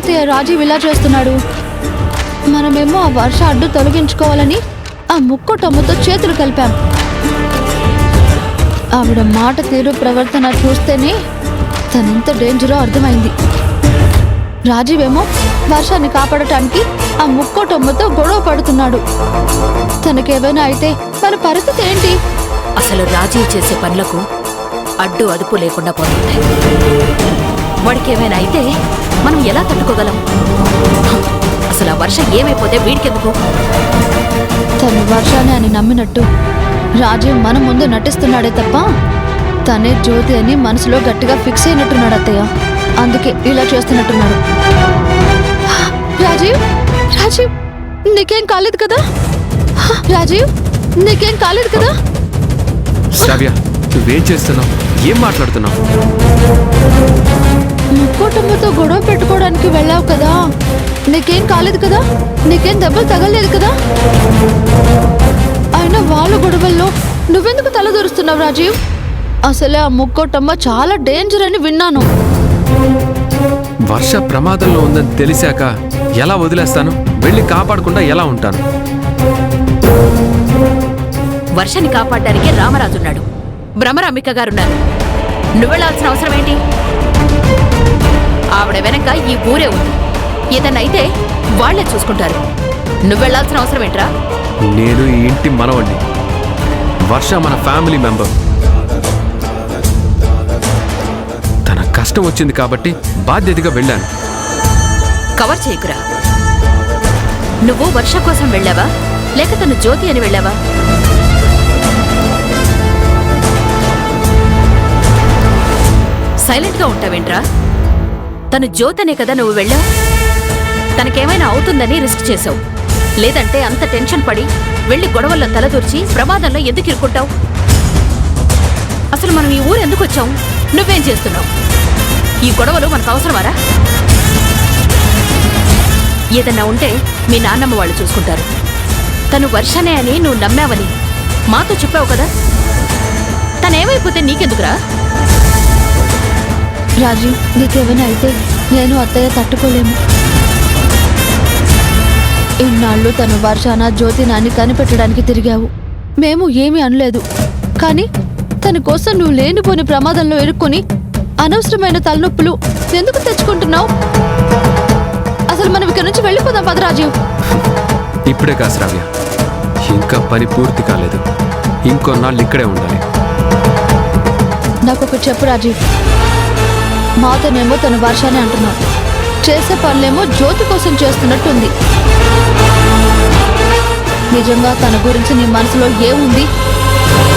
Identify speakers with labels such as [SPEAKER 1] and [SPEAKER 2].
[SPEAKER 1] అత్తయ్య రాజీవ్ ఇలా చేస్తున్నాడు? మనమేమో ఆ వర్ష అడ్డు తొలగించుకోవాలని ఆ ముక్కోటమ్మతో చేతులు కలిపాం. ఆవిడ మాట తీరు ప్రవర్తన చూస్తేనే తనెంత డేంజరో అర్థమైంది. రాజీవ్ ఏమో వర్షాన్ని కాపాడటానికి ఆ ముక్కోటమ్మతో గొడవ పడుతున్నాడు. తనకేమైనా అయితే మన పరిస్థితి ఏంటి?
[SPEAKER 2] అసలు రాజీవ్ చేసే పనులకు అడ్డు అదుపు లేకుండా పోతుంది. వాడికి ఏమైనా అయితే మనం ఎలా తట్టుకోగలం? అసలు ఆ వర్ష ఏమైపోతే వీడికెందుకు?
[SPEAKER 1] తను వర్షాన్ని అని నమ్మినట్టు రాజీవ్ మన ముందు నటిస్తున్నాడే తప్ప తనే జ్యోతి అని మనసులో గట్టిగా ఫిక్స్ అయినట్టున్నాడు అత్తయ్య. అందుకే ఇలా చేస్తున్నట్టున్నాడు. రాజీవ్, రాజీవ్ నీకేం కాలేదు కదా? రాజీవ్ నీకేం కాలేదు కదా?
[SPEAKER 3] శ్రావ్య, నువ్వేం చేస్తున్నావు? ఏం మాట్లాడుతున్నావు?
[SPEAKER 1] ముక్కోటమ్మతో గొడవ పెట్టుకోవడానికి వెళ్ళావు కదా, నీకేం కాలేదు కదా? నీకేం దెబ్బలు తగలేదు కదా? అయినా వాళ్ళ గొడవల్లో నువ్వెందుకు తలదూరుస్తున్నావు రాజీవ్? అసలే ఆ ముక్కోటమ్మ చాలా డేంజర్ అని విన్నాను.
[SPEAKER 3] వర్ష ప్రమాదంలో ఉందని తెలిసాక ఎలా వదిలేస్తాను? వెళ్ళి కాపాడకుండా ఎలా ఉంటాను?
[SPEAKER 2] వర్షని కాపాడడానికి రామరాజున్నాడు, భ్రమరాంబిక గారున్నారు. నువ్వెళ్ళాల్సిన అవసరం ఏంటి? ఆవిడ వెనక ఈ ఊరే ఉంది. ఏదన్నైతే వాళ్లే చూసుకుంటారు. నువ్వెళ్లాల్సిన అవసరం ఏంట్రా?
[SPEAKER 3] నేను ఈ ఇంటి మనవణ్ణి. వర్ష మన ఫ్యామిలీ మెంబర్. తన కష్టం వచ్చింది కాబట్టి బాధ్యతగా వెళ్ళాను.
[SPEAKER 2] కవర్ చేయకురా. నువ్వు వర్ష కోసం వెళ్ళావా, లేక తను జ్యోతి అని వెళ్ళావా? సైలెంట్ గా ఉంటావేంట్రా? తను జ్యోతనే కదా నువ్వు వెళ్ళావు. తనకేమైనా అవుతుందని రిస్క్ చేసావు. లేదంటే అంత టెన్షన్ పడి వెళ్ళి గొడవల్లో తలదూర్చి ప్రమాదంలో ఎందుకు ఇరుక్కుంటావు? అసలు మనం ఈ ఊరు ఎందుకు వచ్చావు? నువ్వేం చేస్తున్నావు? ఈ గొడవలు మనకు అవసరమారా? ఏదన్నా ఉంటే మీ నాన్నమ్మ వాళ్ళు చూసుకుంటారు. తను వర్షనే అని నువ్వు నమ్మావని మాతో చెప్పావు కదా. తనేమైపోతే నీకెందుకురా?
[SPEAKER 1] రాజీవ్ నీకేమైనా అయితే నేను అత్తయ్య తట్టుకోలేము. ఇన్నాళ్ళు తను వర్షాన జ్యోతినాన్ని కనిపెట్టడానికి తిరిగావు. మేము ఏమీ అనలేదు. కానీ తన కోసం నువ్వు లేనిపోని ప్రమాదంలో ఇరుక్కుని అనవసరమైన తలనొప్పులు ఎందుకు తెచ్చుకుంటున్నావు? అసలు మనం ఇక్కడి నుంచి వెళ్ళిపోదాం పద రాజీవ్.
[SPEAKER 3] ఇప్పుడే కాదు శ్రావ్య, ఇంకా పని పూర్తి కాలేదు. ఇంకొన్నాళ్ళు ఇక్కడే ఉండాలి.
[SPEAKER 1] నాకొకటి చెప్పు రాజీవ్. మాతోనేమో తను వర్షాన్ని అంటున్నావు, చేసే పనులేమో జ్యోతి కోసం చేస్తున్నట్టుంది. నిజంగా తన గురించి నీ మనసులో ఏముంది?